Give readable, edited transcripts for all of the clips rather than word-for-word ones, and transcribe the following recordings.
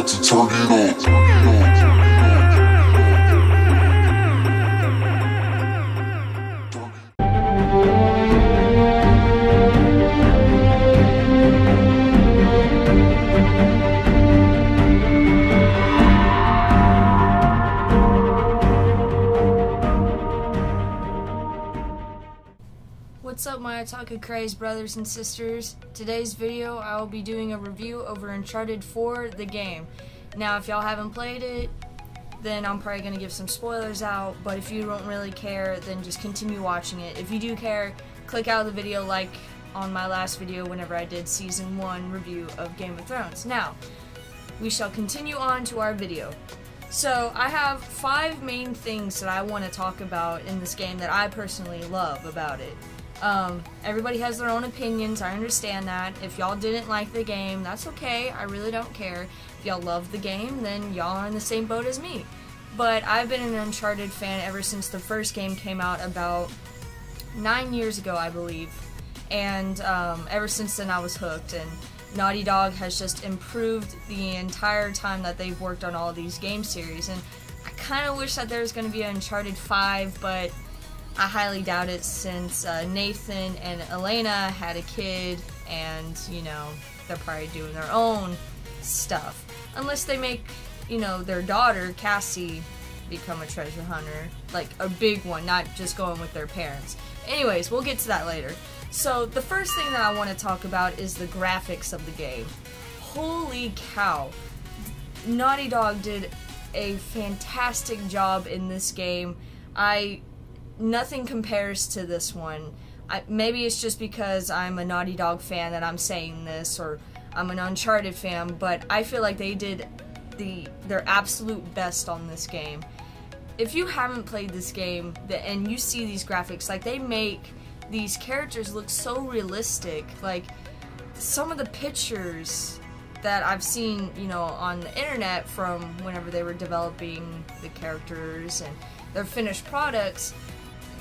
about to turn it up. What's up, my Otaku craze brothers and sisters? Today's video I will be doing a review over Uncharted 4, the game. Now if y'all haven't played it, then I'm probably going to give some spoilers out, but if you don't really care, then just continue watching it. If you do care, click out of the video like on my last video whenever I did Season 1 review of Game of Thrones. Now, we shall continue on to our video. So, I have 5 main things that I want to talk about in this game that I personally love about it. Everybody has their own opinions, I understand that. If y'all didn't like the game, that's okay, I really don't care. If y'all love the game, then y'all are in the same boat as me. But I've been an Uncharted fan ever since the first game came out about 9 years ago, I believe. And ever since then I was hooked, and Naughty Dog has just improved the entire time that they've worked on all these game series. And I kind of wish that there was going to be an Uncharted 5, but I highly doubt it since Nathan and Elena had a kid, and, you know, they're probably doing their own stuff. Unless they make, you know, their daughter, Cassie, become a treasure hunter. Like, a big one, not just going with their parents. Anyways, we'll get to that later. So, the first thing that I want to talk about is the graphics of the game. Holy cow. Naughty Dog did a fantastic job in this game. Nothing compares to this one. Maybe it's just because I'm a Naughty Dog fan that I'm saying this, or I'm an Uncharted fan, but I feel like they did their absolute best on this game. If you haven't played this game and you see these graphics, like, they make these characters look so realistic. Like, some of the pictures that I've seen, you know, on the internet from whenever they were developing the characters and their finished products,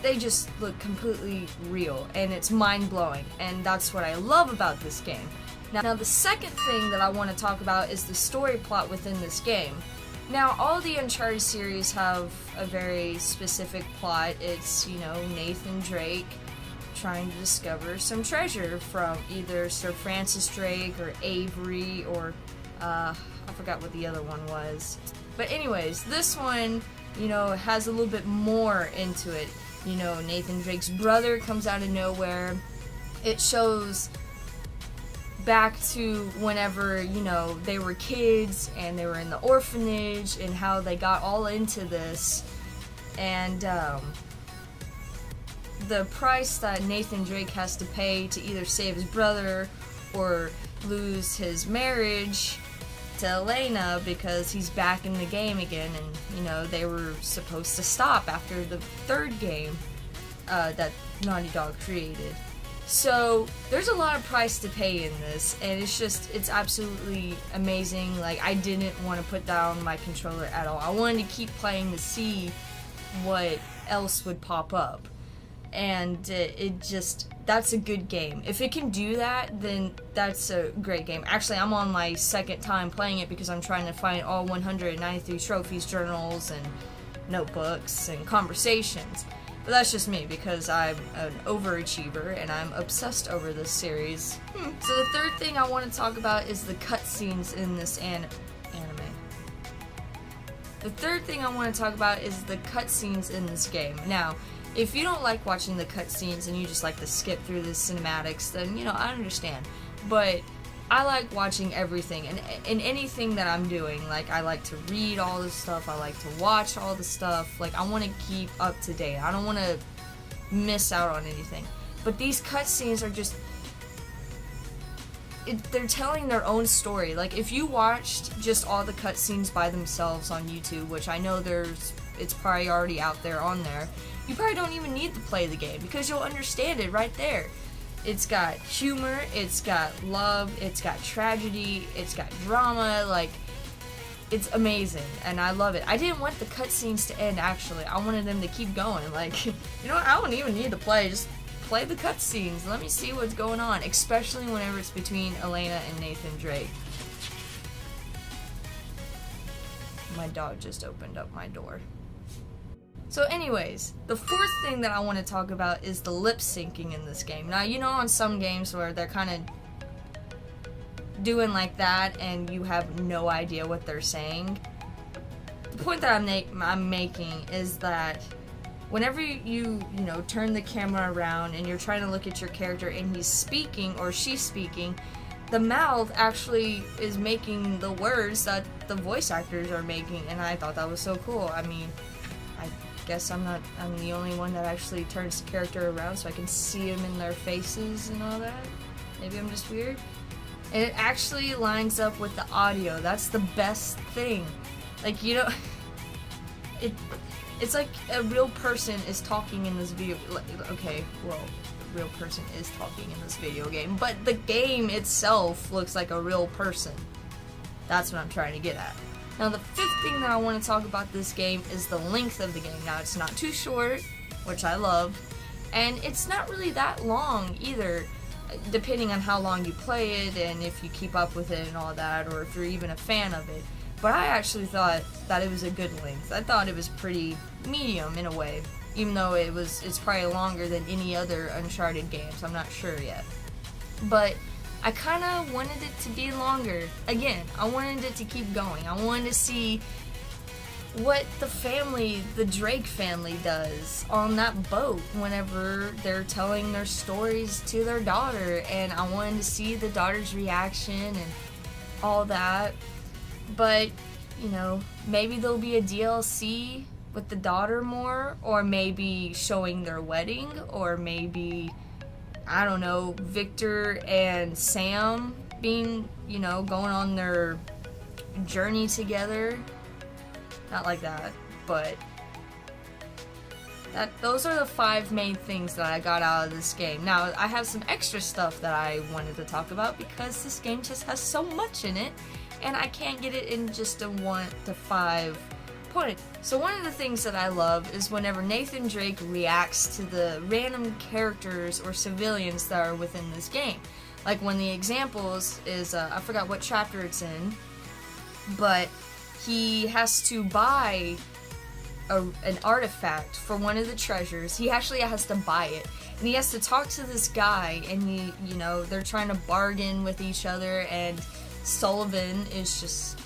they just look completely real, and it's mind-blowing, and that's what I love about this game. Now the second thing that I want to talk about is the story plot within this game. Now, all the Uncharted series have a very specific plot. It's, you know, Nathan Drake trying to discover some treasure from either Sir Francis Drake or Avery, or I forgot what the other one was. But anyways, this one, you know, has a little bit more into it. You know, Nathan Drake's brother comes out of nowhere. It shows back to whenever, you know, they were kids and they were in the orphanage and how they got all into this. And the price that Nathan Drake has to pay to either save his brother or lose his marriage to Elena, because he's back in the game again, and, you know, they were supposed to stop after the third game that Naughty Dog created. So there's a lot of price to pay in this, and it's absolutely amazing. Like, I didn't want to put down my controller at all. I wanted to keep playing to see what else would pop up. And that's a good game. If it can do that, then that's a great game. Actually, I'm on my second time playing it because I'm trying to find all 193 trophies, journals, and notebooks, and conversations. But that's just me, because I'm an overachiever, and I'm obsessed over this series. So the third thing I want to talk about is the cutscenes in this anime. The third thing I want to talk about is the cutscenes in this game. Now, if you don't like watching the cutscenes and you just like to skip through the cinematics, then, you know, I understand. But I like watching everything, and in anything that I'm doing. Like, I like to read all this stuff, I like to watch all the stuff. Like, I want to keep up to date. I don't want to miss out on anything. But these cutscenes are just, they're telling their own story. Like, if you watched just all the cutscenes by themselves on YouTube, which I know it's probably already out there on there, you probably don't even need to play the game, because you'll understand it right there. It's got humor, it's got love, it's got tragedy, it's got drama. Like, it's amazing, and I love it. I didn't want the cutscenes to end, actually. I wanted them to keep going. Like, you know what, I don't even need to play, just play the cutscenes. Let me see what's going on, especially whenever it's between Elena and Nathan Drake. My dog just opened up my door. So anyways, the fourth thing that I want to talk about is the lip syncing in this game. Now, you know, on some games where they're kind of doing like that and you have no idea what they're saying. The point that I'm making is that whenever you turn the camera around and you're trying to look at your character and he's speaking or she's speaking, the mouth actually is making the words that the voice actors are making, and I thought that was so cool. I mean, I guess I'm the only one that actually turns the character around so I can see them in their faces and all that. Maybe I'm just weird. And it actually lines up with the audio. That's the best thing. Like, you know, it's like a real person is talking in this video. Okay, well, a real person is talking in this video game, but the game itself looks like a real person. That's what I'm trying to get at. Now, the fifth thing that I want to talk about this game is the length of the game. Now, it's not too short, which I love, and it's not really that long either, depending on how long you play it and if you keep up with it and all that, or if you're even a fan of it. But I actually thought that it was a good length. I thought it was pretty medium in a way, even though it's probably longer than any other Uncharted games. I'm not sure yet. But I kind of wanted it to be longer. Again, I wanted it to keep going. I wanted to see what the Drake family does on that boat whenever they're telling their stories to their daughter, and I wanted to see the daughter's reaction and all that. But, you know, maybe there'll be a DLC with the daughter more, or maybe showing their wedding, or maybe, I don't know, Victor and Sam being, you know, going on their journey together. Not like that, but those are the 5 main things that I got out of this game. Now, I have some extra stuff that I wanted to talk about because this game just has so much in it, and I can't get it in just a 1 to 5 point. So one of the things that I love is whenever Nathan Drake reacts to the random characters or civilians that are within this game. Like one of the examples is, I forgot what chapter it's in, but he has to buy an artifact for one of the treasures. He actually has to buy it, and he has to talk to this guy, and they're trying to bargain with each other, and Sullivan is just,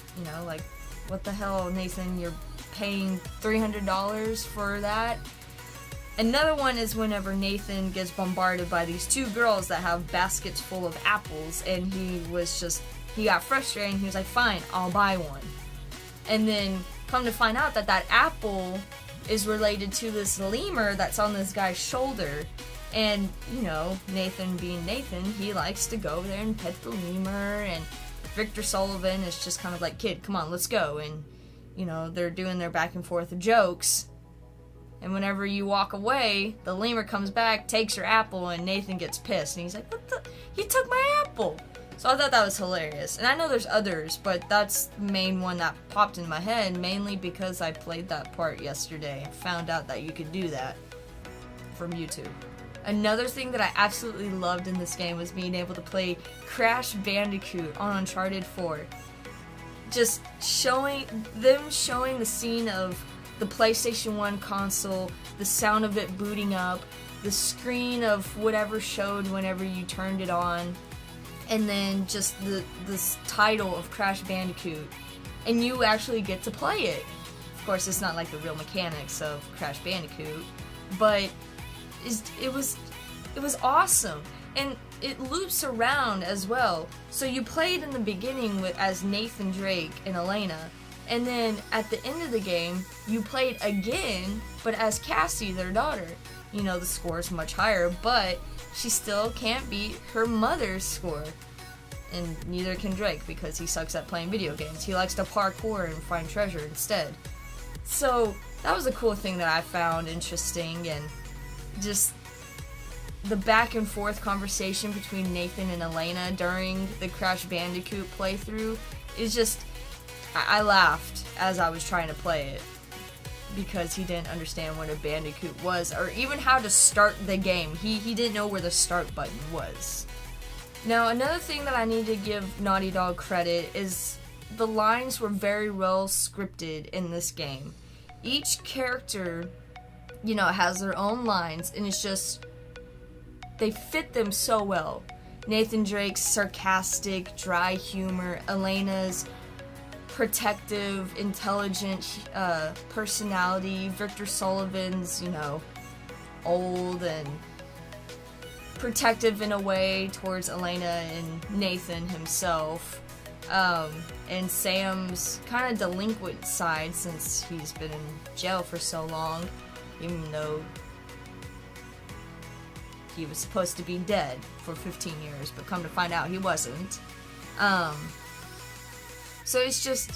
like, what the hell, Nathan, you're paying $300 for that? Another one is whenever Nathan gets bombarded by these 2 girls that have baskets full of apples, and he got frustrated, and he was like, fine, I'll buy one. And then come to find out that apple is related to this lemur that's on this guy's shoulder. And, Nathan being Nathan, he likes to go there and pet the lemur, and Victor Sullivan is just kind of like, kid, come on, let's go. And, they're doing their back and forth jokes. And whenever you walk away, the lemur comes back, takes your apple, and Nathan gets pissed. And he's like, what the? He took my apple! So I thought that was hilarious. And I know there's others, but that's the main one that popped in my head, mainly because I played that part yesterday and found out that you could do that from YouTube. Another thing that I absolutely loved in this game was being able to play Crash Bandicoot on Uncharted 4. Just showing the scene of the PlayStation 1 console, the sound of it booting up, the screen of whatever showed whenever you turned it on, and then just this title of Crash Bandicoot, and you actually get to play it. Of course, it's not like the real mechanics of Crash Bandicoot, but it was awesome, and it loops around as well. So you played in the beginning as Nathan Drake and Elena, and then at the end of the game, you played again, but as Cassie, their daughter. The score is much higher, but she still can't beat her mother's score. And neither can Drake, because he sucks at playing video games. He likes to parkour and find treasure instead. So that was a cool thing that I found interesting, and just the back and forth conversation between Nathan and Elena during the Crash Bandicoot playthrough is just, I laughed as I was trying to play it, because he didn't understand what a Bandicoot was, or even how to start the game. He didn't know where the start button was. Now, another thing that I need to give Naughty Dog credit is the lines were very well scripted in this game. Each character, has their own lines, and it's just, they fit them so well. Nathan Drake's sarcastic, dry humor, Elena's protective, intelligent personality, Victor Sullivan's, old and protective in a way towards Elena and Nathan himself, and Sam's kind of delinquent side since he's been in jail for so long, even though he was supposed to be dead for 15 years, but come to find out he wasn't. So it's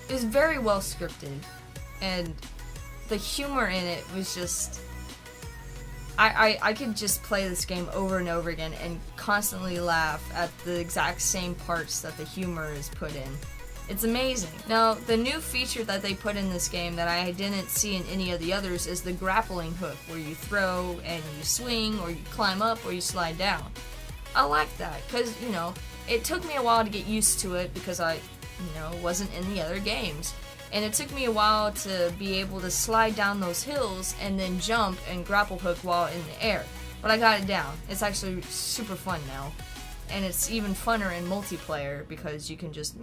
very well scripted, and the humor in it was just, I could just play this game over and over again and constantly laugh at the exact same parts that the humor is put in. It's amazing. Now, the new feature that they put in this game that I didn't see in any of the others is the grappling hook, where you throw and you swing, or you climb up, or you slide down. I like that, because, it took me a while to get used to it because I, wasn't in the other games. And it took me a while to be able to slide down those hills and then jump and grapple hook while in the air. But I got it down. It's actually super fun now. And it's even funner in multiplayer because you can just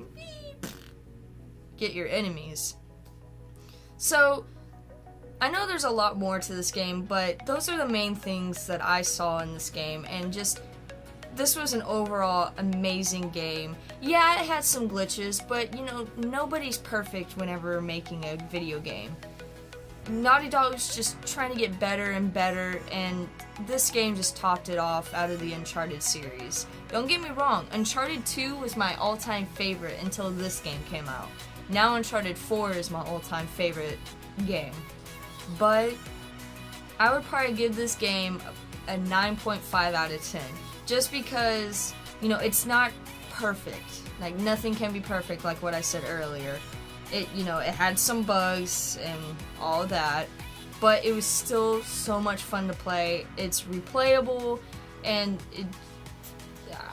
get your enemies. So, I know there's a lot more to this game, but those are the main things that I saw in this game, and this was an overall amazing game. Yeah, it had some glitches, but nobody's perfect whenever making a video game. Naughty Dog's just trying to get better and better, and this game just topped it off out of the Uncharted series. Don't get me wrong, Uncharted 2 was my all-time favorite until this game came out. Now Uncharted 4 is my all-time favorite game. But I would probably give this game a 9.5 out of 10. Just because, it's not perfect. Like, nothing can be perfect, like what I said earlier. It had some bugs and all that, but it was still so much fun to play. It's replayable, and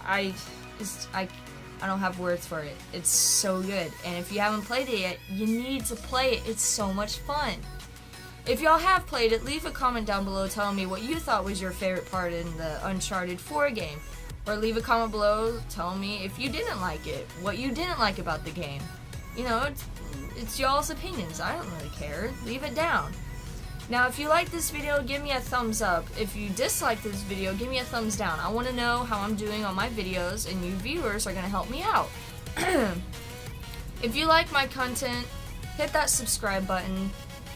I don't have words for it. It's so good, and if you haven't played it yet, you need to play it. It's so much fun. If y'all have played it, leave a comment down below telling me what you thought was your favorite part in the Uncharted 4 game. Or leave a comment below telling me if you didn't like it, what you didn't like about the game. It's y'all's opinions. I don't really care. Leave it down. Now, if you like this video, give me a thumbs up. If you dislike this video, give me a thumbs down. I want to know how I'm doing on my videos, and you viewers are going to help me out. If you like my content, hit that subscribe button.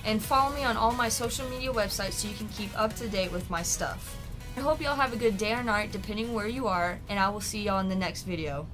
And follow me on all my social media websites so you can keep up to date with my stuff. I hope y'all have a good day or night depending where you are, and I will see y'all in the next video.